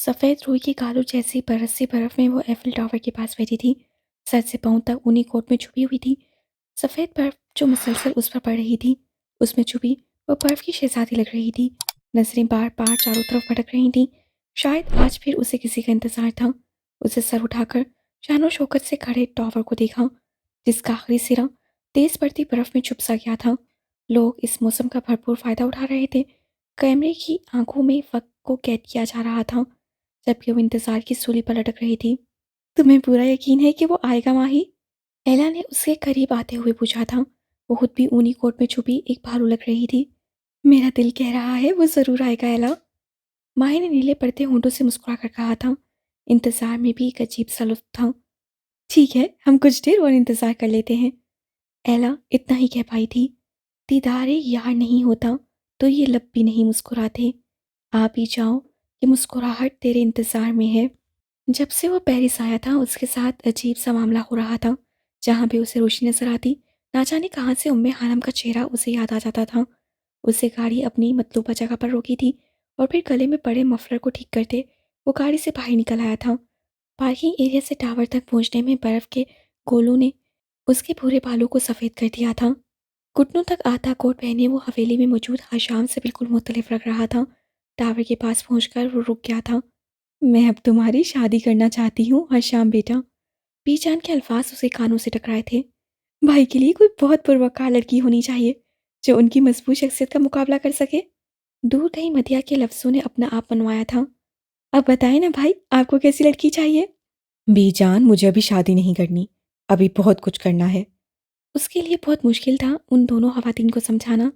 सफ़ेद रुई की कालू जैसी बरसती बर्फ में वो एफिल टावर के पास बैठी थी। सर से पाँव तक ऊनी कोट में छुपी हुई थी। सफ़ेद बर्फ जो मुसलसल उस पर पड़ रही थी, उसमें छुपी वो बर्फ की शहजादी लग रही थी। नजरें बार बार चारों तरफ भटक रही थीं। शायद आज फिर उसे किसी का इंतजार था। उसे सर उठाकर शानो शौकत से खड़े टावर को देखा, जिसका आखिरी सिरा तेज पड़ती बर्फ में छुप सा गया था। लोग इस मौसम का भरपूर फायदा उठा रहे थे। कैमरे की आंखों में वक्त को कैद किया जा रहा था, जबकि वो इंतजार की सूली पर लटक रही थी। तुम्हें पूरा यकीन है कि वो आएगा माही? एला ने उसके करीब आते हुए पूछा था। वो खुद भी ऊनी कोट में छुपी एक भालू लग रही थी। मेरा दिल कह रहा है वो जरूर आएगा एला। माही ने नीले पड़ते होंठों से मुस्कुरा कर कहा था। इंतजार में भी एक अजीब सा लुत्फ था। ठीक है, हम कुछ देर और इंतजार कर लेते हैं। एला इतना ही कह पाई थी। दीदारे यार नहीं होता तो ये लब भी नहीं मुस्कुराते। आप ही जाओ, ये मुस्कुराहट तेरे इंतजार में है। जब से वो पेरिस आया था, उसके साथ अजीब सा मामला हो रहा था। जहाँ भी उसे रोशनी नजर आती, ना जाने कहाँ से उम्मे हानम का चेहरा उसे याद आ जाता था। उसे गाड़ी अपनी मतलूबा जगह पर रोकी थी और फिर गले में पड़े मफलर को ठीक करते वो गाड़ी से बाहर निकल आया था। पार्किंग एरिया से टावर तक पहुंचने में बर्फ के गोलों ने उसके पूरे बालों को सफ़ेद कर दिया था। घुटनों तक आता कोट पहने वो हवेली में मौजूद हशाम से बिल्कुल मुख्तलिफ लग रहा था। टावर के पास पहुंचकर वो रुक गया था। मैं अब तुम्हारी शादी करना चाहती हूँ हशाम बेटा। पीचान के अल्फाज उसे कानों से टकराए थे। भाई के लिए कोई बहुत पुरवकार लड़की होनी चाहिए जो उनकी मजबूत शख्सियत का मुकाबला कर सके। दूर कहीं मदिया के लफ्जों ने अपना आप मनवाया था। अब बताएं ना भाई, आपको कैसी लड़की चाहिए? बीजान, मुझे अभी शादी नहीं करनी। अभी बहुत कुछ करना है। उसके लिए बहुत मुश्किल था उन दोनों खवातीन को समझाना।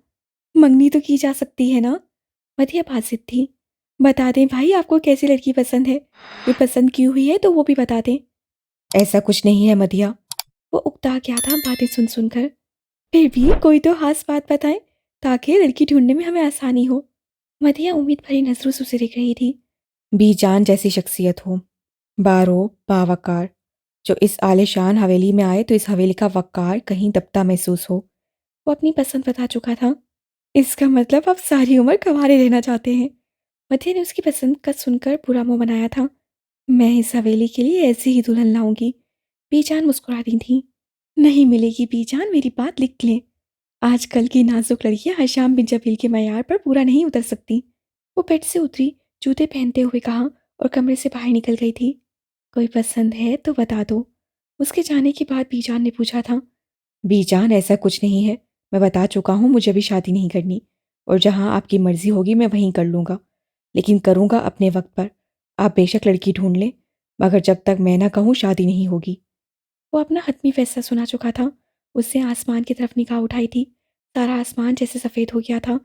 मंगनी तो की जा सकती है ना? मदिया बाजिद थी। बता दें भाई, आपको कैसी लड़की पसंद है? वे पसंद की हुई है तो वो भी बता दें। ऐसा कुछ नहीं है मदिया। वो उकता गया था बातें सुन सुनकर। फिर भी कोई तो खास बात बताएं ताकि लड़की ढूंढने में हमें आसानी हो। मदिया उम्मीद भरी नजरों से उसे देख रही थी। बीजान जैसी शख्सियत हो, बारो बावकार, जो इस आलिशान हवेली में आए तो इस हवेली का वकार कहीं दबता महसूस हो। वो अपनी पसंद बता चुका था। इसका मतलब आप सारी उम्र कंवारे रहना चाहते हैं। मथिया ने उसकी पसंद का सुनकर पूरा मुंह बनाया था। मैं इस हवेली के लिए ऐसी ही दुल्हन लाऊंगी। बीजान मुस्कुरा दी थी। नहीं मिलेगी बीजान, मेरी बात लिख लें। आजकल की नाजुक लड़कियां हशाम बिन जबील के मयार पर पूरा नहीं उतर सकती। वो बेड से उतरी, जूते पहनते हुए कहा और कमरे से बाहर निकल गई थी। कोई पसंद है तो बता दो। उसके जाने के बाद बीजान ने पूछा था। बीजान, ऐसा कुछ नहीं है। मैं बता चुका हूँ मुझे अभी शादी नहीं करनी, और जहाँ आपकी मर्जी होगी मैं वहीं कर लूँगा, लेकिन करूँगा अपने वक्त पर। आप बेशक लड़की ढूंढ लें, मगर जब तक मैं ना कहूँ शादी नहीं होगी। वो अपना हतमी फैसला सुना चुका था। उसने आसमान की तरफ निगाह उठाई थी। सारा आसमान जैसे सफ़ेद हो गया था।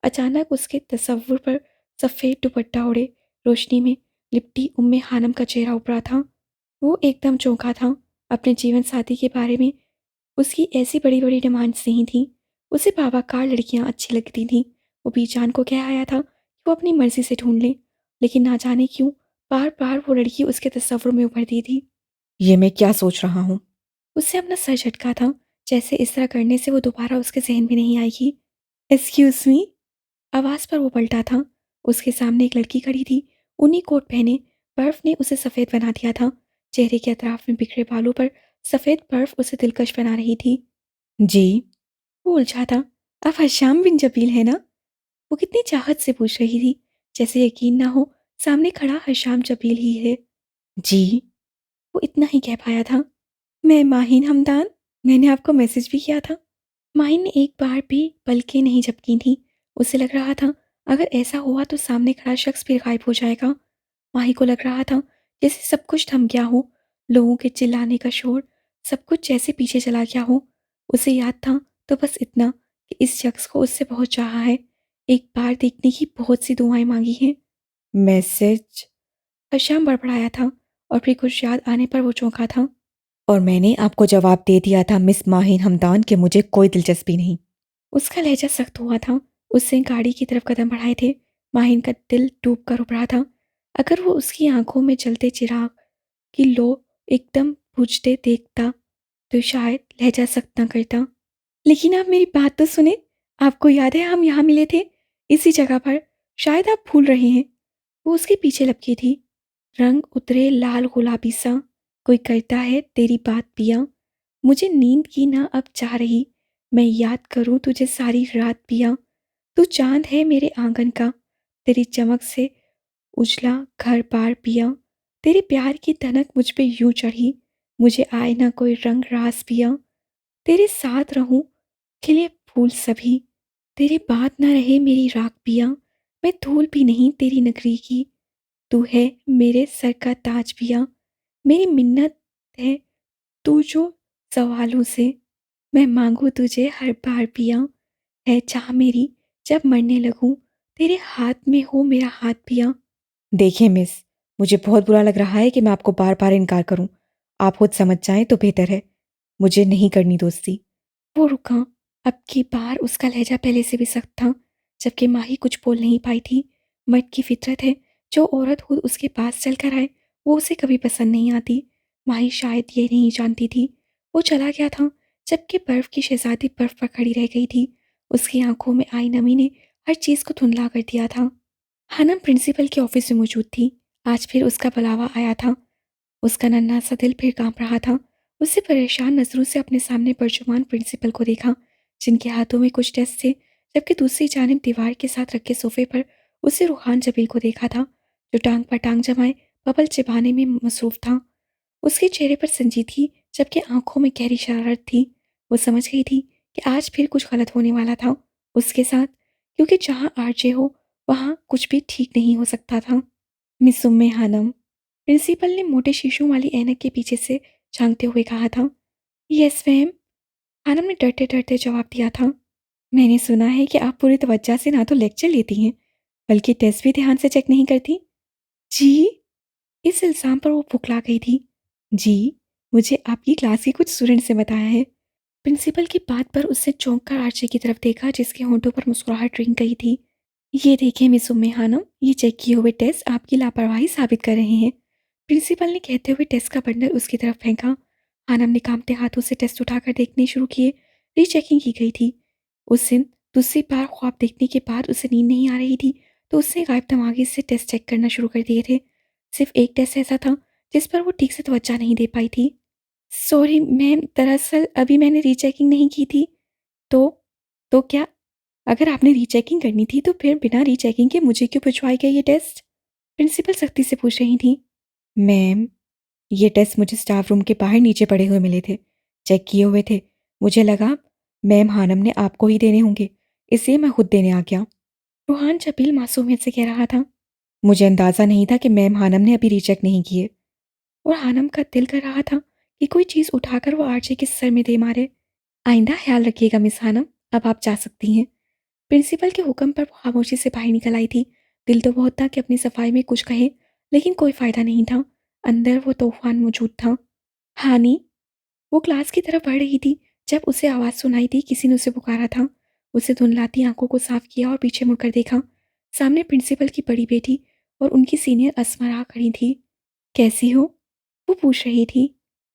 अचानक उसके तसव्वुर पर सफ़ेद दुपट्टा ओढ़े रोशनी में लिपटी उम्मे हानम का चेहरा उभरा था। वो एकदम चौंका था। अपने जीवन साथी के बारे में उसकी ऐसी बड़ी बड़ी डिमांड्स नहीं थी। उसे बाबाकार लड़कियां अच्छी लगती थीं। वो बीजान को कह आया था कि वो अपनी मर्जी से ढूंढ ले, लेकिन ना जाने क्यों बार बार वो लड़की उसके तस्वुर में उभरती थी। ये मैं क्या सोच रहा हूँ? उससे अपना सर झटका था, जैसे इस तरह करने से वो दोबारा उसके जहन में नहीं आएगी। Excuse me. आवाज़ पर वो पलटा था। उसके सामने एक लड़की खड़ी थी, उन्हीं कोट पहने। बर्फ ने उसे सफ़ेद बना दिया था। चेहरे के अतराफ में बिखरे बालों पर सफ़ेद बर्फ उसे दिलकश बना रही थी। जी। वो उलझा था। आप हशाम बिन जबील है ना? वो कितनी चाहत से पूछ रही थी, जैसे यकीन ना हो सामने खड़ा हशाम जबील ही है। जी। वो इतना ही कह पाया था। मैं माहिन हमदान। मैंने आपको मैसेज भी किया था। माहिन ने एक बार भी पलकें नहीं झपकी थी। उसे लग रहा था अगर ऐसा हुआ तो सामने खड़ा शख्स फिर गायब हो जाएगा। माही को लग रहा था जैसे सब कुछ थम गया हो। लोगों के चिल्लाने का शोर, सब कुछ जैसे पीछे चला गया हो। उसे याद था तो बस इतना कि इस शख्स को उससे बहुत चाहा है। एक बार देखने की बहुत सी दुआएं मांगी हैं। मैसेज? हशाम बड़बड़ाया था और फिर कुछ याद आने पर वो चौंका था। और मैंने आपको जवाब दे दिया था मिस माहिन हमदान कि मुझे कोई दिलचस्पी नहीं। उसका लहजा सख्त हुआ था। उसने गाड़ी की तरफ कदम बढ़ाए थे। माहिन का दिल डूब कर उभरा था। अगर वो उसकी आंखों में जलते चिराग की लो एकदम बुझते देखता तो शायद लहजा सख्त न करता। लेकिन आप मेरी बात तो सुने। आपको याद है हम यहाँ मिले थे, इसी जगह पर? शायद आप भूल रहे हैं। वो उसके पीछे लपकी थी। रंग उतरे लाल गुलाबी सा। कोई करता है तेरी बात पिया। मुझे नींद की ना अब चाह रही। मैं याद करूं तुझे सारी रात पिया। तू चांद है मेरे आंगन का। तेरी चमक से उजला घर बार पिया। तेरे प्यार की तनक मुझ पे यूं चढ़ी। मुझे आए ना कोई रंग रास पिया। तेरे साथ रहूं खिले फूल सभी। तेरे बाद न रहे मेरी राख पिया। मैं धूल भी नहीं तेरी नगरी की। तू है मेरे सर का ताज पिया। मेरी मिन्नत है तू जो सवालों से मैं मांगू तुझे हर बार पिया। है चाह मेरी जब मरने लगूं तेरे हाथ में हो मेरा हाथ पिया। देखिए मिस, मुझे बहुत बुरा लग रहा है कि मैं आपको बार बार इनकार करूं। आप खुद समझ जाएं तो बेहतर है। मुझे नहीं करनी दोस्ती। वो रुका। अब की बार उसका लहजा पहले से भी सख्त था, जबकि माही कुछ बोल नहीं पाई थी। मर्द की फितरत है, जो औरत खुद उसके पास चलकर आए वो उसे कभी पसंद नहीं आती। माही शायद ये नहीं जानती थी। वो चला गया था, जबकि बर्फ की शहजादी बर्फ पर खड़ी रह गई थी। उसकी आंखों में आई नमी ने हर चीज़ को धुंधला कर दिया था। हनम प्रिंसिपल के ऑफिस में मौजूद थी। आज फिर उसका बुलावा आया था। उसका नन्हा सा दिल फिर कांप रहा था। उससे परेशान नजरों से अपने सामने परचुमान प्रिंसिपल को देखा, जिनके हाथों में कुछ टेस्ट थे, जबकि दूसरी जानिब दीवार के साथ रखे सोफे पर उसे रूहान जबील को देखा था, जो टांग पर टांग जमाए बबल चिबाने में मसरूफ था। उसके चेहरे पर संजीदगी, जबकि आंखों में गहरी शरारत थी। वो समझ गई थी कि आज फिर कुछ गलत होने वाला था उसके साथ, क्योंकि जहाँ आरजे हो वहाँ कुछ भी ठीक नहीं हो सकता था। मिस उम्मे हानम, प्रिंसिपल ने मोटे शीशों वाली ऐनक के पीछे से झांकते हुए कहा था। यस मैम, हानम ने डरते डरते जवाब दिया था। मैंने सुना है कि आप पूरी तवज्जो से ना तो लेक्चर लेती हैं, बल्कि टेस्ट भी ध्यान से चेक नहीं करती। जी। इस इल्ज़ाम पर वो फुकला गई थी। जी, मुझे आपकी क्लास के कुछ स्टूडेंट्स ने बताया है। प्रिंसिपल की बात पर उसने चौंक कर आरजे की तरफ देखा, जिसके होंठों पर मुस्कुराहट रिंग गई थी। ये देखिए मिस उम्मे हानम, ये चेक किए हुए टेस्ट आपकी लापरवाही साबित कर रहे हैं। प्रिंसिपल ने कहते हुए टेस्ट का बंडल उसकी तरफ फेंका। हानम ने कांपते हाथों से टेस्ट उठाकर देखने शुरू किए। रीचेकिंग की गई थी। उस दिन दूसरी बार ख्वाब देखने के बाद उसे नींद नहीं आ रही थी, तो उसने गायब दिमागी से टेस्ट चेक करना शुरू कर दिए थे। सिर्फ एक टेस्ट ऐसा था जिस पर वो ठीक से तवज्जो नहीं दे पाई थी। सॉरी मैम, दरअसल अभी मैंने रीचेकिंग नहीं की थी। तो तो क्या? अगर आपने रीचेकिंग करनी थी तो फिर बिना रीचेकिंग के मुझे क्यों भिजवाए गए ये टेस्ट? प्रिंसिपल सख्ती से पूछ रही थी। मैम, ये टेस्ट मुझे स्टाफ रूम के बाहर नीचे पड़े हुए मिले थे। चेक किए हुए थे। मुझे लगा मैम हानम ने आपको ही देने होंगे, इसलिए मैं खुद देने आ गया। रूहान जबील मासूमियत से कह रहा था। मुझे अंदाज़ा नहीं था कि मैम हानम ने अभी रीचेक नहीं किए। और हानम का दिल कर रहा था कि कोई चीज़ उठाकर वो आरजे के सर में दे मारे। आइंदा ख्याल रखिएगा मिस हानम, अब आप जा सकती हैं। प्रिंसिपल के हुक्म पर वो खामोशी से बाहर निकल आई थी। दिल तो बहुत था कि अपनी सफाई में कुछ कहे, लेकिन कोई फायदा नहीं था। अंदर वो तूफान मौजूद था। हानी। वो क्लास की तरफ बढ़ रही थी जब उसे आवाज़ सुनाई दी। किसी ने उसे पुकारा था। उसे धुंधलाती आंखों को साफ किया और पीछे मुड़कर देखा। सामने प्रिंसिपल की बड़ी बेटी और उनकी सीनियर अस्मा खड़ी थी। कैसी हो? वो पूछ रही थी।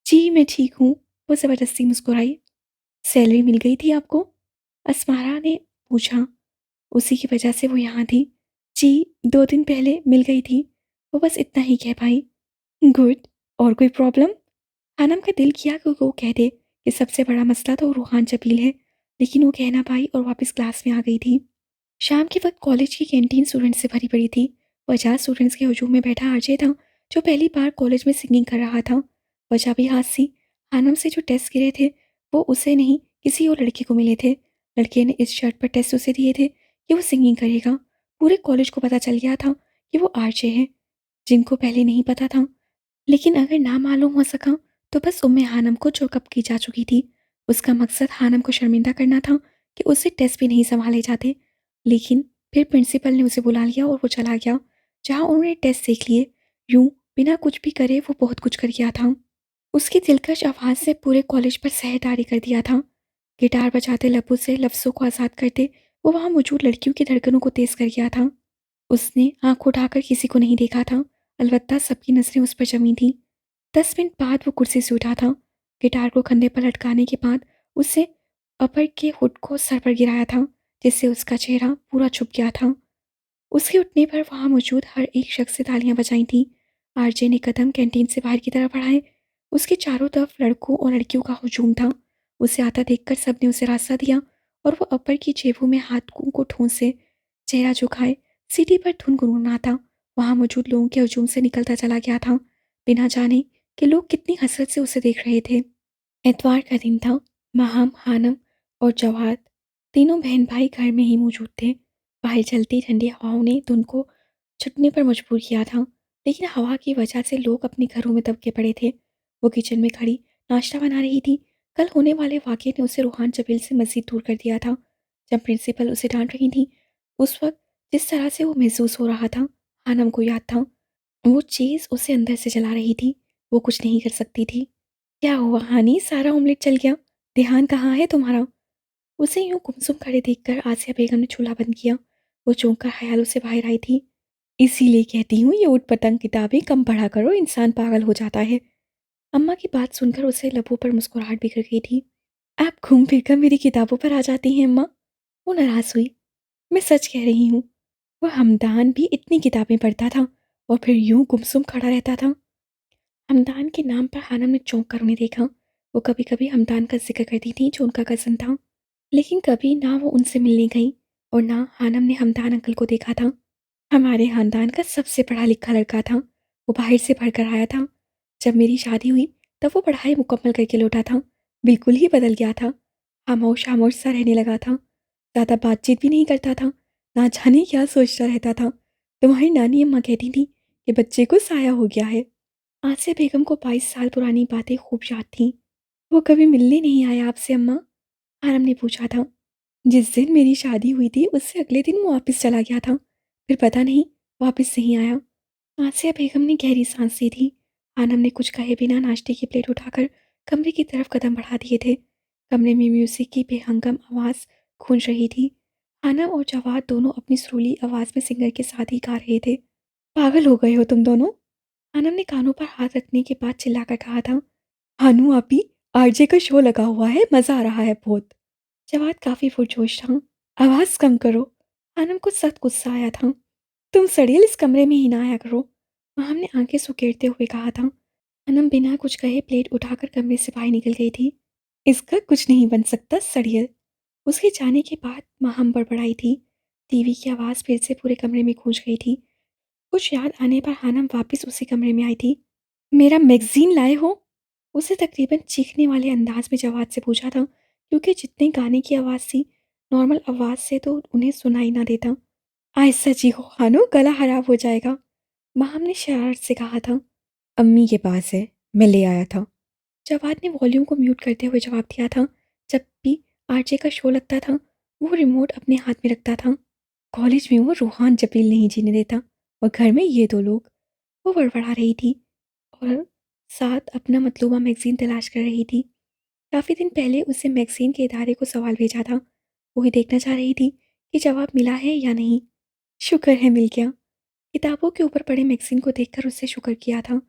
जी मैं ठीक हूँ, वो ज़बरदस्ती मुस्कुराई। सैलरी मिल गई थी आपको? अस्मारा ने पूछा। उसी की वजह से वो यहाँ थी। जी, 2 दिन पहले मिल गई थी। वो बस इतना ही कह पाई। गुड। और कोई प्रॉब्लम? हानम का दिल किया कि वो कह दे कि सबसे बड़ा मसला तो रूहान जबील है, लेकिन वो कह ना पाई और वापस क्लास में आ गई थी। शाम के वक्त कॉलेज की कैंटीन स्टूडेंट्स से भरी पड़ी थी। 50 स्टूडेंट्स के हजूम में बैठा आरजे था, जो पहली बार कॉलेज में सिंगिंग कर रहा था। वजह भी हाथ सी। हानम से जो टेस्ट गिरे थे वो उसे नहीं, किसी और लड़के को मिले थे। लड़के ने इस शर्ट पर टेस्ट उसे दिए थे कि वो सिंगिंग करेगा। पूरे कॉलेज को पता चल गया था कि वो आरजे है। जिनको पहले नहीं पता था, लेकिन अगर ना मालूम हो सका, तो बस उम्मे हानम को जो कब की जा चुकी थी। उसका मकसद हानम को शर्मिंदा करना था कि उससे टेस्ट भी नहीं संभाले जाते। लेकिन फिर प्रिंसिपल ने उसे बुला लिया और वो चला गया, जहाँ उन्होंने टेस्ट देख लिए। यूं बिना कुछ भी करे वो बहुत कुछ कर गया था। उसकी दिलकश आवाज़ से पूरे कॉलेज पर सहरदारी कर दिया था। गिटार बजाते लबों से लफ्ज़ों को आज़ाद करते वो वहाँ मौजूद लड़कियों की धड़कनों को तेज़ कर गया था। उसने आंख उठाकर किसी को नहीं देखा था, अलबत्ता सबकी नज़रें उस पर जमी थीं। 10 मिनट बाद वो कुर्सी से उठा था। गिटार को कंधे पर लटकाने के बाद उससे अपर के हुड को सर पर गिराया था, जिससे उसका चेहरा पूरा छुप गया था। उसके उठने पर वहाँ मौजूद हर एक शख्स से तालियां बजाई थीं। आरजे ने कदम कैंटीन से बाहर की तरफ बढ़ाए। उसके चारों तरफ लड़कों और लड़कियों का हुजूम था। उसे आता देखकर सबने उसे रास्ता दिया और वो अब्बर की जेबों में हाथों को ठूंसे चेहरा झुकाए सीढ़ी पर धुन गुनगुना था। वहां मौजूद लोगों के हुजूम से निकलता चला गया था, बिना जाने कि लोग कितनी हसरत से उसे देख रहे थे। एतवार का दिन था। माहम, हानम और जवाद तीनों बहन भाई घर में ही मौजूद थे। बाहर चलती ठंडी हवाओं ने धुन को छुटने पर मजबूर किया था, लेकिन हवा की वजह से लोग अपने घरों में दबके पड़े थे। वो किचन में खड़ी नाश्ता बना रही थी। कल होने वाले वाक़ये ने उसे रूहान जबील से मज़ीद दूर कर दिया था। जब प्रिंसिपल उसे डांट रही थी, उस वक्त जिस तरह से वो महसूस हो रहा था, हानम को याद था। वो चीज़ उसे अंदर से जला रही थी। वो कुछ नहीं कर सकती थी। क्या हुआ हानि, सारा ऑमलेट चल गया? ध्यान कहाँ है तुम्हारा? उसे यूं गुमसुम खड़े देखकर आसिया बेगम ने चूल्हा बंद किया। वो चौंक कर ख्यालों से बाहर आई थी। इसीलिए कहती हूँ ये ऊट पतंग किताबें कम पढ़ा करो, इंसान पागल हो जाता है। अम्मा की बात सुनकर उसे लबों पर मुस्कुराहट बिखर गई थी। आप घूम फिर कर मेरी किताबों पर आ जाती हैं अम्मा। वो नाराज हुई। मैं सच कह रही हूँ। वो हमदान भी इतनी किताबें पढ़ता था और फिर यूं गुमसुम खड़ा रहता था। हमदान के नाम पर हानम ने चौंक कर उन्हें देखा। वो कभी कभी हमदान का जिक्र करती थी जो उनका कज़न था, लेकिन कभी ना वो उनसे मिलने गई और ना हानम ने हमदान अंकल को देखा था। हमारे खानदान का सबसे पढ़ा लिखा लड़का था। वो बाहर से पढ़कर आया था। जब मेरी शादी हुई तब वो पढ़ाई मुकम्मल करके लौटा था। बिल्कुल ही बदल गया था। खामोश खामोश सा रहने लगा था। ज़्यादा बातचीत भी नहीं करता था। ना जाने क्या सोचता रहता था। तुम्हारी नानी अम्मा कहती थी कि बच्चे को साया हो गया है। आसिया बेगम को 22 साल पुरानी बातें खूब याद थीं। वो कभी मिलने नहीं आया आपसे अम्मा? आरम ने पूछा था। जिस दिन मेरी शादी हुई थी उससे अगले दिन वो वापस चला गया था। फिर पता नहीं वापस नहीं आया। आसिया बेगम ने गहरी सांस ली थी। आनम ने कुछ कहे बिना नाश्ते की प्लेट उठाकर कमरे की तरफ कदम बढ़ा दिए थे। कमरे में म्यूजिक की बेहंगम आवाज़ गूंज रही थी। आनम और जवाद दोनों अपनी सुरीली आवाज़ में सिंगर के साथ ही गा रहे थे। पागल हो गए हो तुम दोनों? आनम ने कानों पर हाथ रखने के बाद चिल्लाकर कहा था। हानू आपी, आरजे का शो लगा हुआ है, मज़ा आ रहा है बहुत। जवाद काफ़ी पुरजोश था। आवाज़ कम करो। आनम को सख्त गुस्सा आया था। तुम सड़ियल इस कमरे में ही ना आया करो। माहम ने आंखें सुकेड़ते हुए कहा था। अनम बिना कुछ कहे प्लेट उठाकर कमरे से बाहर निकल गई थी। इसका कुछ नहीं बन सकता सड़ियल। उसके जाने के बाद माहम बड़बड़ाई थी। टीवी की आवाज़ फिर से पूरे कमरे में गूंज गई थी। कुछ याद आने पर हानम वापस उसी कमरे में आई थी। मेरा मैगजीन लाए हो? उसे तकरीबन चीखने वाले अंदाज में जवाब से पूछा था, क्योंकि जितने गाने की आवाज़ थी नॉर्मल आवाज़ से तो उन्हें सुनाई ना देता। आहिस्ता चीखो हानो, गला खराब हो जाएगा। माहम ने शरारत से कहा था। अम्मी के पास है, मैं ले आया था। जवाद ने वॉल्यूम को म्यूट करते हुए जवाब दिया था। जब भी आरजे का शो लगता था वो रिमोट अपने हाथ में रखता था। कॉलेज में वो रूहान जबील नहीं जीने देता और घर में ये दो लोग। वो बड़बड़ा रही थी और साथ अपना मतलूबा मैगजीन तलाश कर रही थी। काफ़ी दिन पहले उसे मैगजीन के इदारे को सवाल भेजा था। वही देखना चाह रही थी कि जवाब मिला है या नहीं। शुक्र है मिल गया। किताबों के ऊपर पड़े मैगजीन को देखकर उससे शुक्र किया था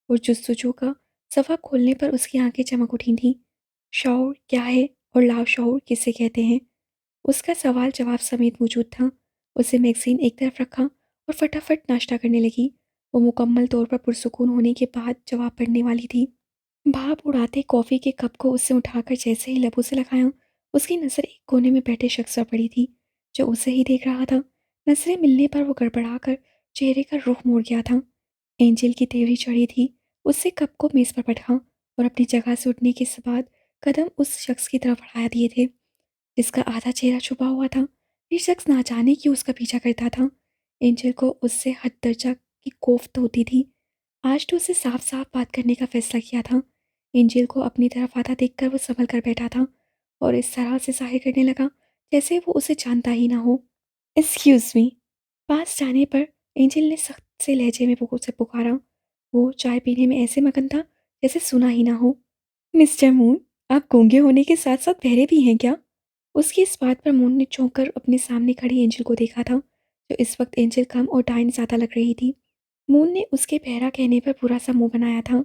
और जुस्तजू का सफ़ा खोलने पर उसकी आंखें चमक उठी थीं। शऊर क्या है और लाशऊर किसे कहते हैं? उसका सवाल जवाब समेत मौजूद था। उसे मैगजीन एक तरफ रखा और फटाफट नाश्ता करने लगी। वो मुकम्मल तौर पर पुरसुकून होने के बाद जवाब पढ़ने वाली थी। भाप उड़ाते कॉफ़ी के कप को उससे उठाकर जैसे ही लबों से लगाया, उसकी नज़र एक कोने में बैठे शख्स पर पड़ी थी जो उसे ही देख रहा था। नजरें मिलने पर वो गड़बड़ाकर चेहरे का रुख मोड़ गया था। एंजल की तेवरी चढ़ी थी। उससे कप को मेज़ पर पटका और अपनी जगह से उठने के बाद कदम उस शख्स की तरफ बढ़ा दिए थे जिसका आधा चेहरा छुपा हुआ था। ये शख्स ना जाने क्यों उसका पीछा करता था। एंजल को उससे हद दर्जा की कोफ्त होती थी। आज तो उसे साफ साफ बात करने का फैसला किया था। एंजल को अपनी तरफ आता देखकर वो संभल कर बैठा था और इस तरह से जाहिर करने लगा जैसे वो उसे जानता ही ना हो। Excuse me. पास जाने पर एंजल ने सख्त से लहजे में उसे पुकारा। वो चाय पीने में ऐसे मगन था जैसे सुना ही ना हो। मिस्टर मून, आप गूंगे होने के साथ साथ बहरे भी हैं क्या? उसकी इस बात पर मून ने चौंक कर अपने सामने खड़ी एंजल को देखा था, जो इस वक्त एंजल कम और डाइन ज़्यादा लग रही थी। मून ने उसके बहरा कहने पर पूरा सा मुंह बनाया था।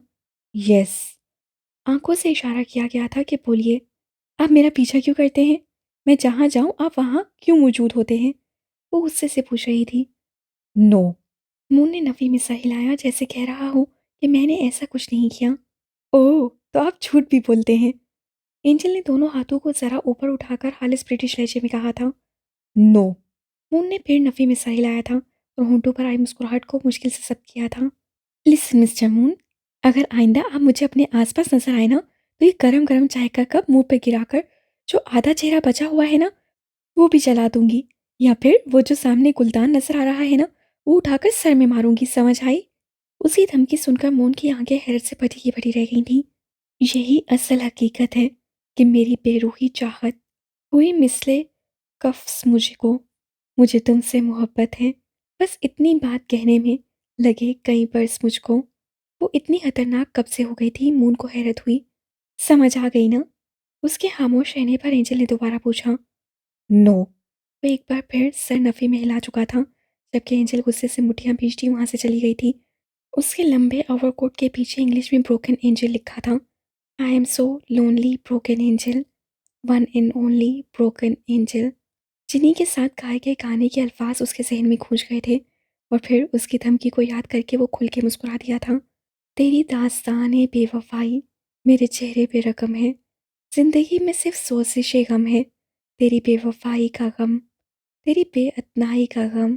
यस। आंखों से इशारा किया गया था कि बोलिए। आप मेरा पीछा क्यों करते हैं? मैं जहाँ जाऊँ आप वहाँ क्यों मौजूद होते हैं? वो गुस्से से पूछ रही थी। नो। मून ने नफ़ी में सर हिलाया जैसे कह रहा हो कि मैंने ऐसा कुछ नहीं किया। ओह, तो आप झूठ भी बोलते हैं। एंजल ने दोनों हाथों को ज़रा ऊपर उठाकर हालिस ब्रिटिश लहजे में कहा था। नो। मून ने फिर नफ़ी में सर हिलाया था और होंठों पर आई मुस्कुराहट को मुश्किल से जब्त किया था। लिसन मिस्टर मून, अगर आइंदा आप मुझे अपने आसपास नजर आए ना, तो ये गरम गरम चाय का कप मुंह पे गिराकर जो आधा चेहरा बचा हुआ है ना, वो भी जला दूंगी। या फिर वो जो सामने गुलदान नजर आ रहा है ना, वो उठाकर सर में मारूंगी, समझ आई? उसी धमकी सुनकर मोन की आंखें हैरत से भरी की भरी रह गई थीं। यही असल हकीकत है कि मेरी बेरूही चाहत हुई मिसले कफ्स मुझको, मुझे तुमसे मोहब्बत है। बस इतनी बात कहने में लगे कई बरस मुझको। वो इतनी खतरनाक कब से हो गई थी, मून को हैरत हुई। समझ आ गई ना? उसके खामोश रहने पर एंजल ने दोबारा पूछा। नो। वो एक बार फिर सर नफ़ी में हिला चुका था, जबकि एंजल गुस्से से मुट्ठियां भींचती वहां से चली गई थी। उसके लंबे ओवरकोट के पीछे इंग्लिश में ब्रोकन एंजल लिखा था। I am so lonely broken angel, one and only broken angel. जिन्हीं के साथ गाए गए गाने के अल्फाज उसके जहन में गूंज गए थे और फिर उसकी धमकी को याद करके वो खुल के मुस्कुरा दिया था। तेरी दास्तान बेवफाई मेरे चेहरे पे रकम है, जिंदगी में सिर्फ सोजिशे गम है। तेरी बेवफाई का गम, तेरी बेअतनाई का गम,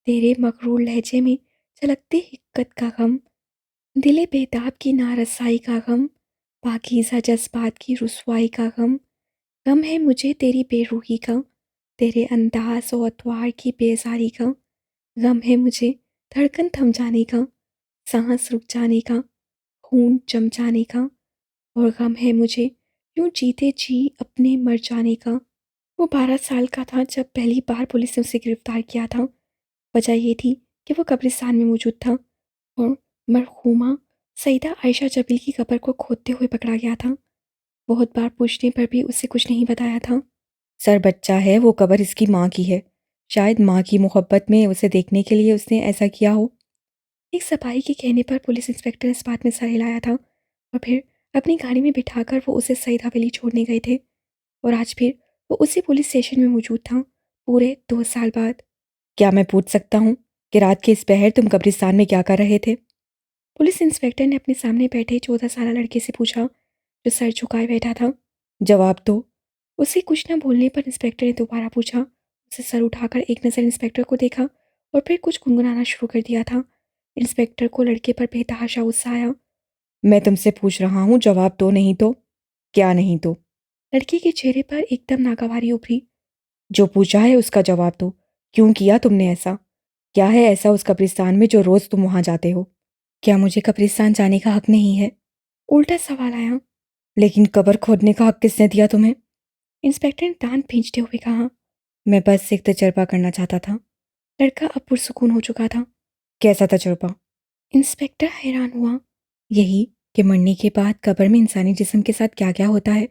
तेरे मगरूर लहजे में झलकती हिक्कत का गम, दिले बेताब की नारसाई का गम, पाकीज़ा जज्बात की रुसवाई का गम। गम है मुझे तेरी बेरूही का, तेरे अंदाज और अतवार की बेजारी का। गम है मुझे धड़कन थम जाने का, सांस रुक जाने का, खून जम जाने का। और गम है मुझे यूं जीते जी अपने मर जाने का। वो 12 साल का था जब पहली बार पुलिस ने उसे गिरफ्तार किया था। वजह ये थी कि वो कब्रिस्तान में मौजूद था और मरहूमा सईदा आयशा जबील की कब्र को खोदते हुए पकड़ा गया था। बहुत बार पूछने पर भी उसे कुछ नहीं बताया था। सर बच्चा है, वो कब्र इसकी माँ की है। शायद माँ की मोहब्बत में उसे देखने के लिए उसने ऐसा किया हो। एक सिपाही के कहने पर पुलिस इंस्पेक्टर इस बात में सर हिलाया था और फिर अपनी गाड़ी में बिठाकर वो उसे सईद हवेली छोड़ने गए थे। और आज फिर वो उसी पुलिस स्टेशन में मौजूद था, पूरे 2 साल बाद। क्या मैं पूछ सकता हूँ कि रात के इस पहर तुम कब्रिस्तान में क्या कर रहे थे? पुलिस इंस्पेक्टर ने अपने सामने बैठे 14 साल लड़के से पूछा, जो सर झुकाए बैठा था। जवाब दो। उसे कुछ न बोलने पर इंस्पेक्टर ने दोबारा पूछा। उसे सर उठाकर एक नज़र इंस्पेक्टर को देखा और फिर कुछ गुनगुनाना शुरू कर दिया था। इंस्पेक्टर को लड़के पर बेतहाशा गुस्सा आया। मैं तुमसे पूछ रहा हूँ, जवाब दो, नहीं तो। क्या नहीं तो? लड़के के चेहरे पर एकदम नागवारी उभरी। जो पूछा है उसका जवाब दो। क्यों किया तुमने ऐसा? क्या है ऐसा उस कब्रिस्तान में जो रोज तुम वहां जाते हो? क्या मुझे कब्रिस्तान जाने का हक नहीं है? उल्टा सवाल आया। लेकिन कब्र खोदने का हक किसने दिया तुम्हें? इंस्पेक्टर ने दांत भींचते हुए कहा। मैं बस एक तजर्बा करना चाहता था। लड़का अब पुरसुकून हो चुका था। कैसा तजर्बा? इंस्पेक्टर हैरान हुआ। यही कि मरने के बाद कब्र में इंसानी जिस्म के साथ क्या क्या होता है।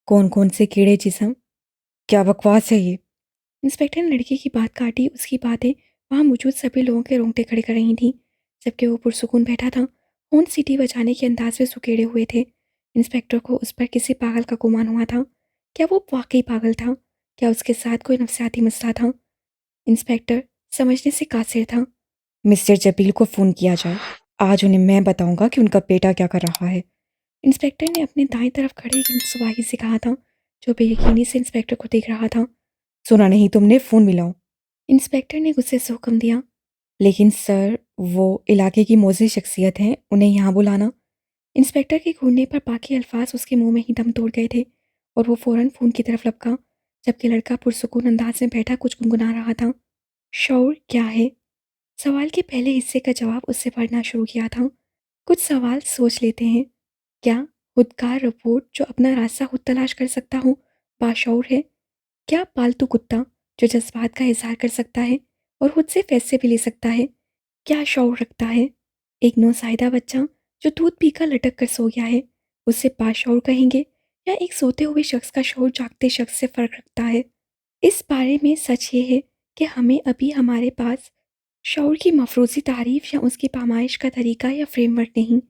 कौन कौन से कीड़े जिस्म। क्या बकवास है ये? इंस्पेक्टर ने लड़के की बात काटी। उसकी बातें वहां मौजूद सभी लोगों के रोंगटे खड़े कर रही थीं, जबकि वो पुरसुकून बैठा था। फोन सीटी बजाने के अंदाज में सुकेड़े हुए थे। इंस्पेक्टर को उस पर किसी पागल का गुमान हुआ था। क्या वो वाकई पागल था? क्या उसके साथ कोई नफसियाती मसला था? इंस्पेक्टर समझने से कासिर था। मिस्टर जबील को फोन किया जाए। आज उन्हें मैं बताऊंगा कि उनका बेटा क्या कर रहा है। इंस्पेक्टर ने अपने दाएं तरफ खड़े एक सुवाही से कहा था, जो बेयकीनी से इंस्पेक्टर को देख रहा था। सुना नहीं तुमने? फोन मिलाओ। इंस्पेक्टर ने गुस्से से हुक्म दिया। लेकिन सर, वो इलाके की मोज़ी शख्सियत हैं, उन्हें यहाँ बुलाना। इंस्पेक्टर के घूरने पर बाकी अल्फाज उसके मुंह में ही दम तोड़ गए थे और वो फौरन फोन की तरफ लपका, जबकि लड़का पुरसुकून अंदाज में बैठा कुछ गुनगुना रहा था। शौर क्या है? सवाल के पहले हिस्से का जवाब उससे पढ़ना शुरू किया था। कुछ सवाल सोच लेते हैं। क्या खुदकार रिपोर्ट जो अपना रास्ता खुद तलाश कर सकता हो बाशऊर है? क्या पालतू कुत्ता जो जज्बात का इजहार कर सकता है और खुद से फैसले भी ले सकता है, क्या शौर रखता है? एक नौसाइदा बच्चा जो दूध पीकर लटक कर सो गया है, उसे बाशऊर कहेंगे या एक सोते हुए शख्स का शौर जागते शख्स से फर्क रखता है? इस बारे में सच ये है कि हमें अभी हमारे पास शौर की मफरूज़ी तारीफ या उसकी पामाइश का तरीका या फ्रेमवर्क नहीं।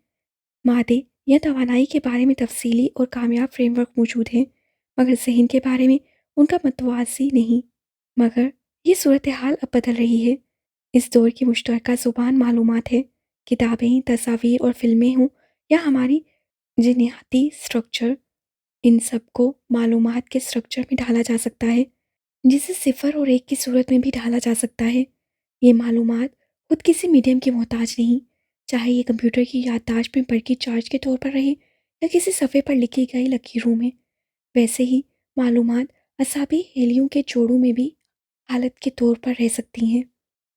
मादे या तवानाई के बारे में तफसीली और कामयाब फ्रेमवर्क मौजूद हैं, मगर जहन के बारे में उनका मतवासी नहीं। मगर ये सूरत हाल अब बदल रही है। इस दौर की मुश्तरका ज़ुबान मालूमात है। किताबें, तस्वीर और फ़िल्में हों या हमारी जीनियाती स्ट्रक्चर, इन सबको मालूमात के स्ट्रक्चर में ढाला जा सकता है, जिसे सिफ़र और एक की सूरत में भी ढाला जा सकता है। ये मालूमात खुद किसी मीडियम की मोहताज नहीं, चाहे ये कंप्यूटर की याददाश्त में बरकी चार्ज के तौर पर रहे या किसी सफ़े पर लिखी गई लकीरों में। वैसे ही मालूमात असाबी हेलियों के जोड़ों में भी हालत के तौर पर रह सकती हैं।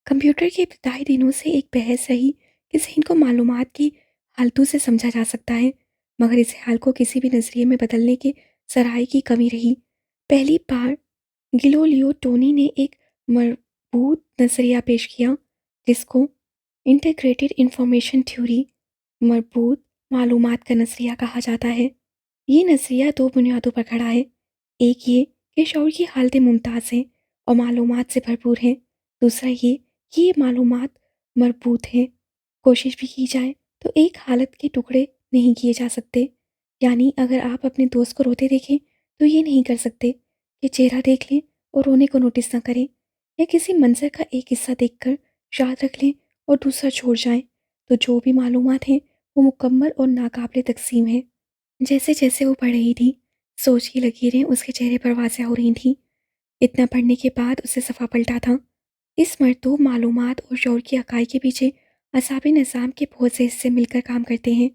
कंप्यूटर के इब्तदाई दिनों से एक बहस रही कि ज़हन को मालूमात की हालतों से समझा जा सकता है, मगर इस हाल को किसी भी नज़रिए में बदलने के सराहे की कमी रही। पहली बार गिलोलियो टोनी ने एक मरबूत नज़रिया पेश किया, जिसको इंटीग्रेटेड इंफॉर्मेशन थ्योरी, मरबूत मालूमात का नज़रिया कहा जाता है। ये नज़रिया दो बुनियादों पर खड़ा है। एक ये कि शऊर की हालतें मुमताज़ हैं और मालूमात से भरपूर हैं। दूसरा ये कि ये मालूमात मरबूत हैं। कोशिश भी की जाए तो एक हालत के टुकड़े नहीं किए जा सकते। यानी अगर आप अपने दोस्त को रोते देखें तो ये नहीं कर सकते कि चेहरा देख लें और रोने को नोटिस ना करें, या किसी मंजर का एक हिस्सा देखकर याद रख लें और दूसरा छोड़ जाएं। तो जो भी मालूमात हैं वो मुकम्मल और नाकाबिले तकसीम है। जैसे जैसे वो पढ़ रही थी, सोच की लकीरें उसके चेहरे पर वाज़ह हो रही थीं। इतना पढ़ने के बाद उसे सफ़ा पलटा था। इस मरतूब मालूमात और शऊर की अकाई के पीछे असाबी निज़ाम के बहुत से हिस्से मिलकर काम करते हैं।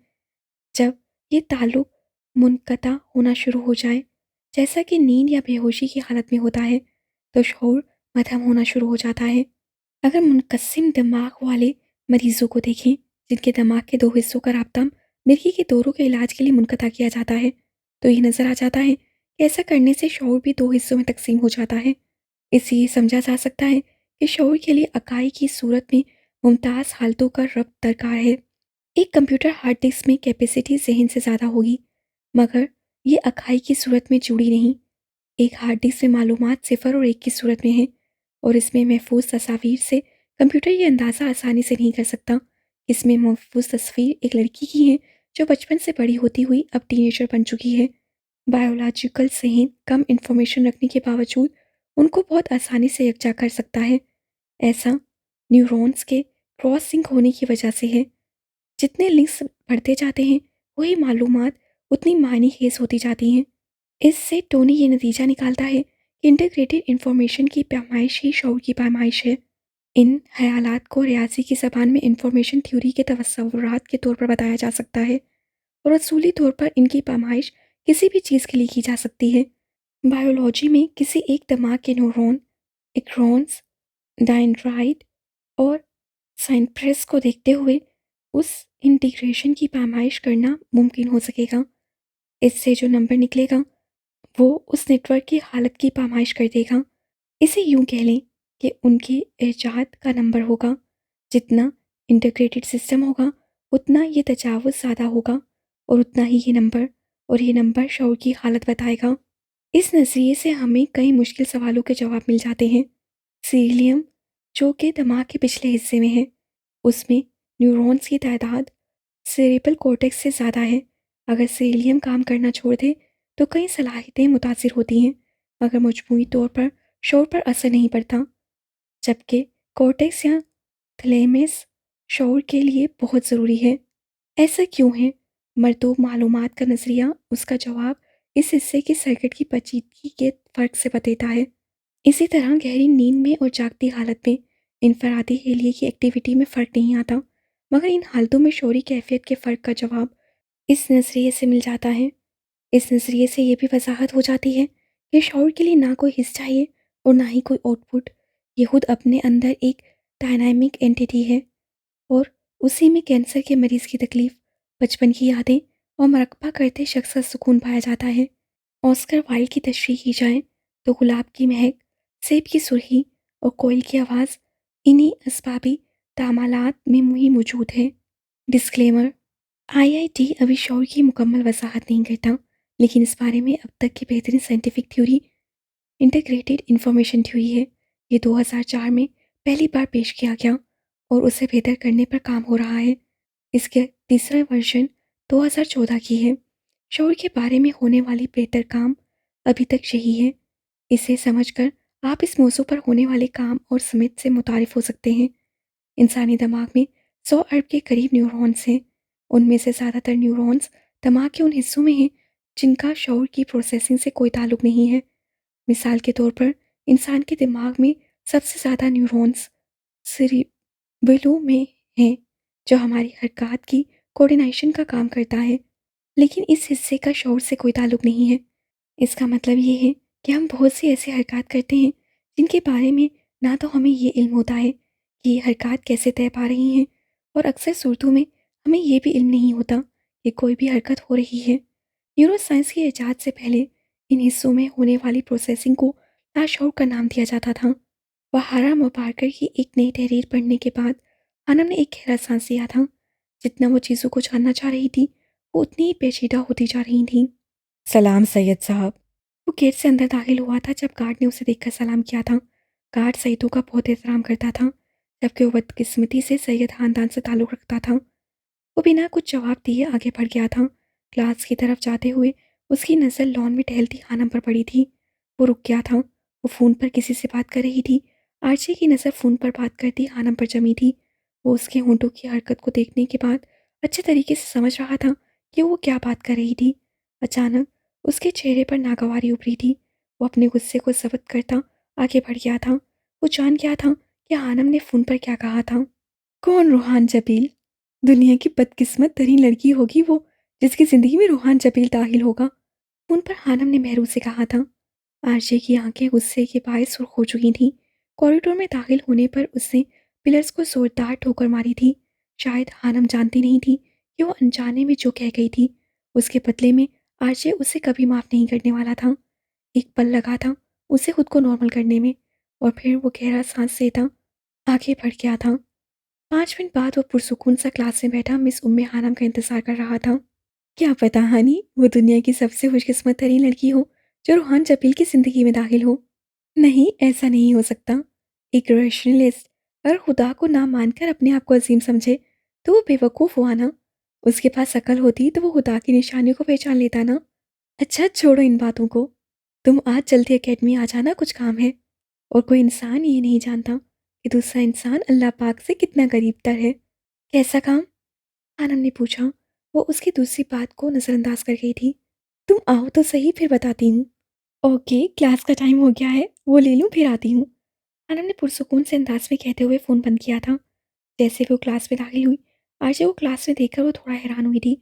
जब ये ताल्लुक मुनक़ता होना शुरू हो जाए, जैसा कि नींद या बेहोशी की हालत में होता है, तो शऊर मध्यम होना शुरू हो जाता है। अगर मुनक़सिम दिमाग वाले मरीज़ों को देखें, जिनके दिमाग के दो हिस्सों का राब्ता मिर्गी के दौरों के इलाज के लिए मुनक़ता किया जाता है, तो ये नज़र आ जाता है कि ऐसा करने से शऊर भी दो हिस्सों में तकसीम हो जाता है। इससे ये समझा जा सकता है कि शऊर के लिए अकाई की सूरत में मुमताज़ हालतों का रब्त दरकार है। एक कंप्यूटर हार्ड डिस्क में कैपेसिटी ज़हन से ज़्यादा होगी, मगर ये अकाई की सूरत में जुड़ी नहीं। एक हार्ड डिस्क में मालूमात सिफ़र और एक की सूरत में है, और इसमें महफूज तस्वीर से कंप्यूटर ये अंदाज़ा आसानी से नहीं कर सकता। इसमें महफूज तस्वीर एक लड़की की है जो बचपन से बड़ी होती हुई अब टीनेजर बन चुकी है। बायोलॉजिकल ज़हन कम इंफॉर्मेशन रखने के बावजूद उनको बहुत आसानी से यकजा कर सकता है। ऐसा न्यूरॉन्स के क्रॉस सिंक होने की वजह से है। जितने लिंक्स बढ़ते जाते हैं, वही मालूमात उतनी मायने खेज होती जाती हैं। इससे टोनी ये नतीजा निकालता है कि इंटीग्रेटेड इंफॉर्मेशन की पैमाइश ही शऊर की पैमाइश है। इन ख़यालात को रियाज़ी की ज़बान में इंफॉर्मेशन थ्योरी के तवस्सुरात के तौर पर बताया जा सकता है, और असूली तौर पर इनकी पैमाइश किसी भी चीज़ के लिए की जा सकती है। बायोलॉजी में किसी एक दिमाग के न्यूरॉन, एक्रोन्स, डेंड्राइट और साइनप्रेस को देखते हुए उस इंटीग्रेशन की पैमाइश करना मुमकिन हो सकेगा। इससे जो नंबर निकलेगा वो उस नेटवर्क की हालत की पैमाइश कर देगा। इसे यूँ कह लें कि उनकी ईजाद का नंबर होगा। जितना इंटीग्रेटेड सिस्टम होगा, उतना ये तजावुज़ ज़्यादा होगा, और उतना ही ये नंबर शऊर की हालत बताएगा। इस नज़रिए से हमें कई मुश्किल सवालों के जवाब मिल जाते हैं। सीरिलियम, जो कि दिमाग के पिछले हिस्से में है, उसमें न्यूरॉन्स की तादाद सेरेब्रल कॉर्टेक्स से ज़्यादा है। अगर सीरिलियम काम करना छोड़ दे तो कई सलाहियतें मुतासिर होती हैं, मगर मजमूई तौर पर शऊर पर असर नहीं पड़ता। जबकि कॉर्टेक्स या थैलेमस शऊर के लिए बहुत ज़रूरी है। ऐसा क्यों है? मरदूब मालूमात का नज़रिया उसका जवाब इस हिस्से की सर्किट की पेचीदगी के फ़र्क से देता है। इसी तरह गहरी नींद में और जागती हालत में इनफरादी हेलिये की एक्टिविटी में फ़र्क नहीं आता, मगर इन हालतों में शऊरी कैफियत के फ़र्क का जवाब इस नज़रिए से मिल जाता है। इस नज़रिए से ये भी वजाहत हो जाती है कि शऊर के लिए ना कोई हिस्स चाहिए और ना ही कोई आउटपुट। ये खुद अपने अंदर एक डायनामिक एंटिटी है, और उसी में कैंसर के मरीज़ की तकलीफ़, बचपन की यादें और मरकबा करते शख्स का सुकून पाया जाता है। ऑस्कर वाइल्ड की तशरीह की जाए तो गुलाब की महक, सेब की सुर्खी और कोयल की आवाज़ इन्हीं असबाबी तामालात में ही मौजूद है। डिस्क्लेमर: आईआईटी अभी शऊर की मुकम्मल वजाहत नहीं करता, लेकिन इस बारे में अब तक की बेहतरीन scientific theory integrated information theory है। ये 2004 में पहली बार पेश किया गया और उसे बेहतर करने पर काम हो रहा है। इसके तीसरा वर्जन 2014 की है। शऊर के बारे में होने वाली बेहतर काम अभी तक यही है। इसे समझकर आप इस मौजू पर होने वाले काम और समित से मुतारिफ हो सकते हैं। इंसानी दिमाग में 100 अरब के करीब न्यूरॉन्स हैं। उनमें से ज़्यादातर न्यूरॉन्स दिमाग के उन हिस्सों में हैं जिनका शऊर की प्रोसेसिंग से कोई ताल्लुक नहीं है। मिसाल के तौर पर इंसान के दिमाग में सबसे ज़्यादा न्यूरॉन्स सेरिबेलो में हैं, जो हमारी हरकत की कोऑर्डिनेशन का काम करता है, लेकिन इस हिस्से का शऊर से कोई ताल्लुक नहीं है। इसका मतलब ये है कि हम बहुत सी ऐसी हरकत करते हैं जिनके बारे में ना तो हमें ये इल्म होता है कि ये हरकत कैसे तय पा रही हैं, और अक्सर सूरतों में हमें ये भी इल्म नहीं होता कि कोई भी हरकत हो रही है। न्यूरो साइंस की इजाद से पहले इन हिस्सों में होने वाली प्रोसेसिंग को लाशऊर का नाम दिया जाता था। वहारा मुबारकर की एक नई तहरीर पढ़ने के बाद आनम ने एक गहरा सांस लिया था। जितना वो चीज़ों को जानना चाह रही थी, वो उतनी ही पेचीदा होती जा रही थी। सलाम सैयद साहब। वो गेट से अंदर दाखिल हुआ था जब गार्ड ने उसे देखकर सलाम किया था। गार्ड सईदों का बहुत एहतराम करता था, जबकि वो बदकिस्मती से सैयद खानदान से ताल्लुक़ रखता था। वो बिना कुछ जवाब दिए आगे बढ़ गया था। क्लास की तरफ जाते हुए उसकी नज़र लॉन में टहलती खानम पर पड़ी थी। वो रुक गया था। वो फ़ोन पर किसी से बात कर रही थी। आर्ची की नज़र फ़ोन पर बात करती खानम पर जमी थी। वो उसके होंठों की हरकत को देखने के बाद अच्छे तरीके से समझ रहा था कि वो क्या बात कर रही थी। अचानक उसके चेहरे पर नागवारी उभरी थी। वो अपने गुस्से को ज़ब्त करता आगे बढ़ गया था। वो जान गया था कि खानम ने फ़ोन पर क्या कहा था। कौन रूहान जबील? दुनिया की बदकिस्मत तरीन लड़की होगी वो, जिसकी ज़िंदगी में रूहान जबील दाखिल होगा। उन पर खानम ने महरू से कहा था। आरजे की आंखें गुस्से के बायस सुर्ख हो चुकी थीं। कॉरिडोर में दाखिल होने पर उसने पिलर्स को जोरदार ठोकर मारी थी। शायद खानम जानती नहीं थी कि वो अनजाने में जो कह गई थी, उसके बदले में आरजे उसे कभी माफ़ नहीं करने वाला था। एक पल लगा था उसे खुद को नॉर्मल करने में, और फिर वो गहरा सांस लेता आगे बढ़ गया था। 5 मिनट बाद वो पुरसुकून सा क्लास में बैठा मिस उम्मे हानम का इंतज़ार कर रहा था। क्या पता हानी, वो दुनिया की सबसे खुशकिस्मत तरीन लड़की हो जो रूहान जबील की ज़िंदगी में दाखिल हो। नहीं, ऐसा नहीं हो सकता। एक रैशनलिस्ट अगर खुदा को ना मानकर अपने आप को अजीम समझे तो वो बेवकूफ़ हुआ ना। उसके पास अकल होती तो वो खुदा की निशानियों को पहचान लेता ना। अच्छा, छोड़ो इन बातों को। तुम आज जल्दी एकेडमी आ जाना, कुछ काम है। और कोई इंसान ये नहीं जानता कि दूसरा इंसान अल्लाह पाक से कितना करीब तर है। कैसा काम? आनंद ने पूछा। वो उसकी दूसरी बात को नज़रअंदाज कर गई थी। तुम आओ तो सही, फिर बताती हूँ। ओके, क्लास का टाइम हो गया है, वो ले लूँ फिर आती हूँ। आनंद ने पुरसुकून से अंदाज में कहते हुए फ़ोन बंद किया था। जैसे वो क्लास में दाखिल हुई, आज वो क्लास में देखकर वो थोड़ा हैरान हुई थी।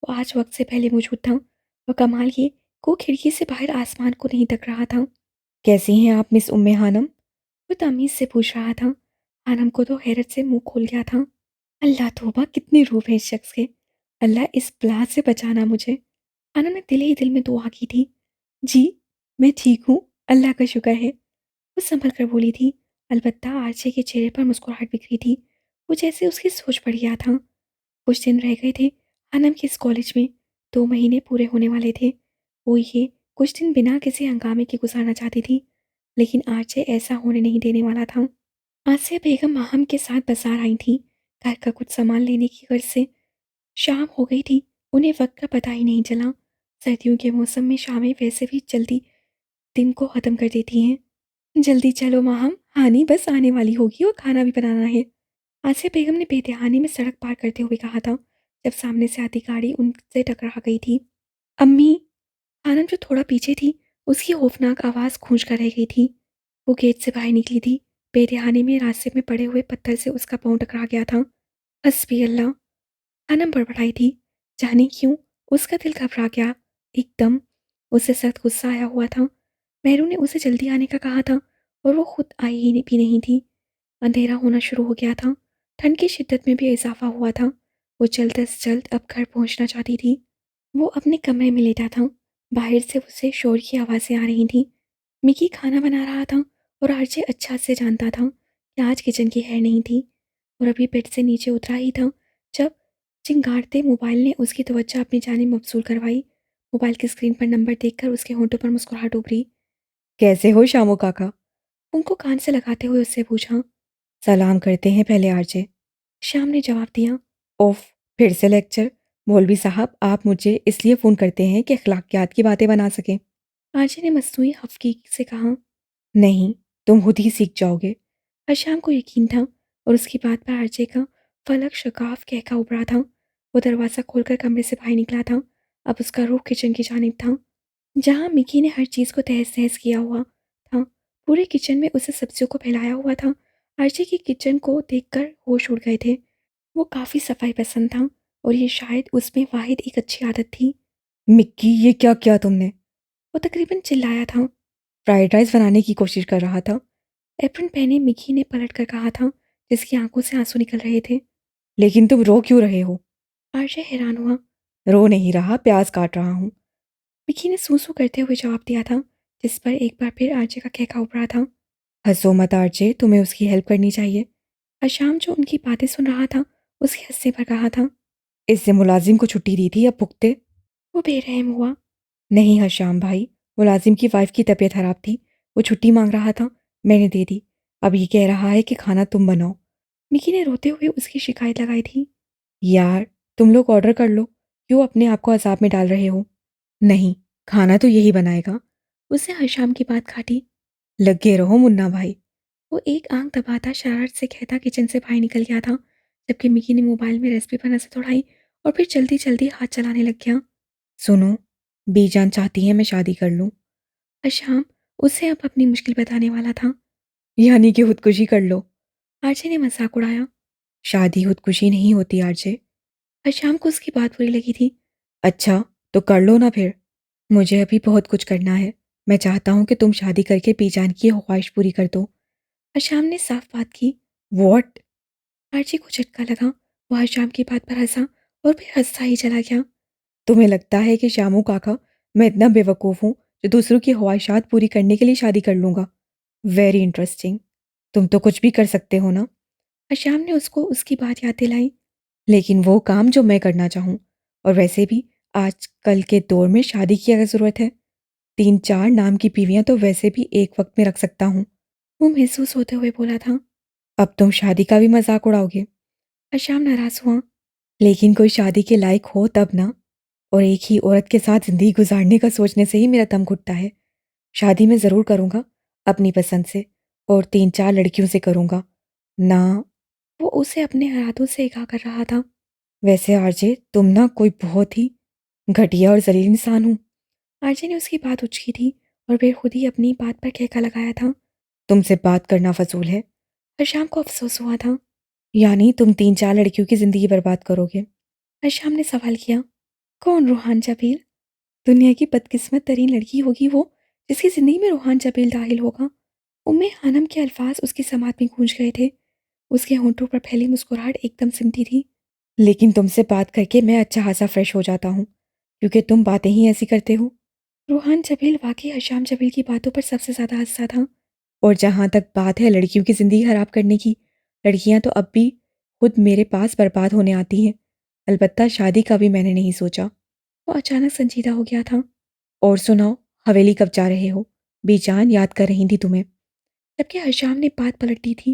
वो आज वक्त से पहले मौजूद था, और कमाल ये कि वो खिड़की से बाहर आसमान को नहीं तक रहा था। कैसी हैं आप मिस उम्मे हानम? वो तमीज़ से पूछ रहा था। आनंद को तो हैरत से मुंह खोल गया था। अल्लाह तौबा, कितने रूप है इस शख्स के। अल्लाह इस बला से बचाना मुझे। आनंद ने दिल ही दिल में दुआ की थी। जी, मैं ठीक हूँ, अल्लाह का शुक्र है। वो संभल कर बोली थी। अलबत्ता आरजे के चेहरे पर मुस्कुराहट बिखरी थी। वो जैसे उसकी सोच पड़ गया था। कुछ दिन रह गए थे आनंद के इस कॉलेज में। 2 महीने पूरे होने वाले थे। वो ये कुछ दिन बिना किसी हंगामे के गुजारना चाहती थी, लेकिन आरजे ऐसा होने नहीं देने वाला था। आसिया बेगम माहम के साथ बाजार आई थी, घर का कुछ सामान लेने की गर्ज से। शाम हो गई थी, उन्हें वक्त का पता ही नहीं चला। सर्दियों के मौसम में शामें वैसे भी जल्दी दिन को ख़त्म कर देती हैं। जल्दी चलो माहम, हानी बस आने वाली होगी और खाना भी बनाना है। आसिया बेगम ने बेध्यानी में सड़क पार करते हुए कहा था, जब सामने से आती गाड़ी उनसे टकरा गई थी। अम्मी! आनंद जो थोड़ा पीछे थी, उसकी खौफनाक आवाज़ गूंज कर रह गई थी। वो गेट से बाहर निकली थी। बेध्यानी में रास्ते में पड़े हुए पत्थर से उसका पाँव टकरा गया था। हस्बी अल्लाह! अनम बड़बड़ाई थी। जाने क्यों उसका दिल घबरा गया। एकदम उसे सख्त गुस्सा आया हुआ था। मेहरू ने उसे जल्दी आने का कहा था, और वो खुद आई ही भी नहीं थी। अंधेरा होना शुरू हो गया था। ठंड की शिद्दत में भी इजाफा हुआ था। वो जल्द अज जल्द अब घर पहुंचना चाहती थी। वो अपने कमरे में लेटा था। बाहर से उसे शोर की आवाज़ें आ रही थीं। मिकी खाना बना रहा था, और आरजे अच्छा से जानता था कि आज किचन की खैर नहीं थी, और अभी बेड से नीचे उतरा ही था जब चिंगारते मोबाइल ने उसकी तवज्जो अपनी जानिब मबसूल करवाई। मोबाइल की स्क्रीन पर नंबर देखकर उसके होंठों पर मुस्कुराहट उभरी। कैसे हो शामू काका? उनको कान से लगाते हुए उससे पूछा। सलाम करते हैं पहले आरजे। श्याम ने जवाब दिया। ओफ, फिर से लेक्चर। मौलवी साहब, आप मुझे इसलिए फ़ोन करते हैं कि अखलाकियात की बातें बना सकें। आरजे ने मसनूई हफ्की से कहा। नहीं, तुम खुद ही सीख जाओगे। हर शाम को यकीन था और उसकी बात पर आरजे का फलक शगाफ कहका उभरा था। वो दरवाज़ा खोलकर कमरे से बाहर निकला था। अब उसका रुख किचन की जानिब था, जहाँ मिकी ने हर चीज़ को तहस-नहस किया हुआ था। पूरे किचन में उसे सब्जियों को फैलाया हुआ था। आरजे की किचन को देखकर होश उड़ गए थे। वो काफ़ी सफाई पसंद था और ये शायद उसमें वाहिद एक अच्छी आदत थी। मिक्की, ये क्या किया तुमने? वो तकरीबन चिल्लाया था। फ्राइड राइस बनाने की कोशिश कर रहा था। एप्रन पहने मिकी ने पलट कर कहा था, जिसकी आंखों से आंसू निकल रहे थे। लेकिन तुम रो क्यों रहे हो? आरजे हैरान हुआ। रो नहीं रहा, प्याज काट रहा हूँ। मिकी ने सूसू करते हुए जवाब दिया था, जिस पर एक बार फिर आरजे का कहका उभरा था। हंसो मत आरजे, तुम्हें उसकी हेल्प करनी चाहिए। अशाम जो उनकी बातें सुन रहा था, उसके हंसने पर कहा था। इससे मुलाजिम को छुट्टी दी थी, अब भुगते। वो बेरहम हुआ। नहीं हशाम भाई, मुलाजिम की वाइफ की तबीयत खराब थी, वो छुट्टी मांग रहा था, मैंने दे दी। अब ये कह रहा है कि खाना तुम बनाओ। मिकी ने रोते हुए उसकी शिकायत लगाई थी। यार, तुम लोग ऑर्डर कर लो, क्यों अपने आप को अजाब में डाल रहे हो? नहीं, खाना तो यही बनाएगा। उसने हशाम की बात काटी। लगे रहो मुन्ना भाई। वो एक आंख दबाता शरारत से कहता किचन से बाहर निकल गया था, जबकि मिकी ने मोबाइल में रेसिपी पर नजर दौड़ाई और फिर जल्दी जल्दी हाथ चलाने लग गया। सुनो, बीजान चाहती है मैं शादी कर लूं। अशाम उसे अब अपनी मुश्किल बताने वाला था। यानी कि खुदकुशी कर लो। आरजे ने मजाक उड़ाया। शादी खुदकुशी नहीं होती आरजे। अशाम को उसकी बात बुरी लगी थी। अच्छा, तो कर लो ना फिर। मुझे अभी बहुत कुछ करना है। मैं चाहता हूँ कि तुम शादी करके बीजान की ख्वाहिश पूरी कर दो। अशाम ने साफ बात की। वॉट? आरजे को झटका लगा। वो अशाम की बात पर हंसा और फिर हंसता ही चला गया। तुम्हें लगता है कि शामू काका, मैं इतना बेवकूफ़ हूँ जो दूसरों की ख्वाहिशात पूरी करने के लिए शादी कर लूँगा? Very interesting. तुम तो कुछ भी कर सकते हो ना। अशाम ने उसको उसकी बात याद दिलाई। लेकिन वो काम जो मैं करना चाहूँ। और वैसे भी आजकल के दौर में शादी की क्या ज़रूरत है? 3-4 नाम की बीवियाँ तो वैसे भी एक वक्त में रख सकता हूँ। वो महसूस होते हुए बोला था। अब तुम शादी का भी मजाक उड़ाओगे? अशाम नाराज हुआ। लेकिन कोई शादी के लायक हो तब ना। और एक ही औरत के साथ ज़िंदगी गुजारने का सोचने से ही मेरा दम घुटता है। शादी मैं ज़रूर करूँगा, अपनी पसंद से, और 3-4 लड़कियों से करूँगा ना। वो उसे अपने हाथों से इगा कर रहा था। वैसे आरजे, तुम ना कोई बहुत ही घटिया और जलील इंसान हूँ। आरजे ने उसकी बात उचकी थी और फिर खुद ही अपनी बात पर कहका लगाया था। तुमसे बात करना फजूल है। अशाम को अफसोस हुआ था। यानी तुम 3-4 लड़कियों की ज़िंदगी बर्बाद करोगे? अशाम ने सवाल किया। कौन रूहान जबील? दुनिया की बदकिस्मत तरीन लड़की होगी वो, जिसकी जिंदगी में रूहान जबील दाखिल होगा। उम्मे खानम के अल्फाज उसकी समात में गूंज गए थे। उसके होंठों पर फैली मुस्कुराहट एकदम सिमटी थी। लेकिन तुमसे बात करके मैं अच्छा खासा फ्रेश हो जाता हूँ, क्योंकि तुम बातें ही ऐसी करते हो। रूहान जबील वाकई हशाम जबील की बातों पर सबसे ज़्यादा हंसा था। और जहाँ तक बात है लड़कियों की ज़िंदगी खराब करने की, लड़कियाँ तो अब भी खुद मेरे पास बर्बाद होने आती हैं। अलबत्ता शादी का भी मैंने नहीं सोचा। वो अचानक संजीदा हो गया था। और सुनाओ, हवेली कब जा रहे हो? बीजान याद कर रही थी तुम्हें। जबकि हशाम ने बात पलट दी थी।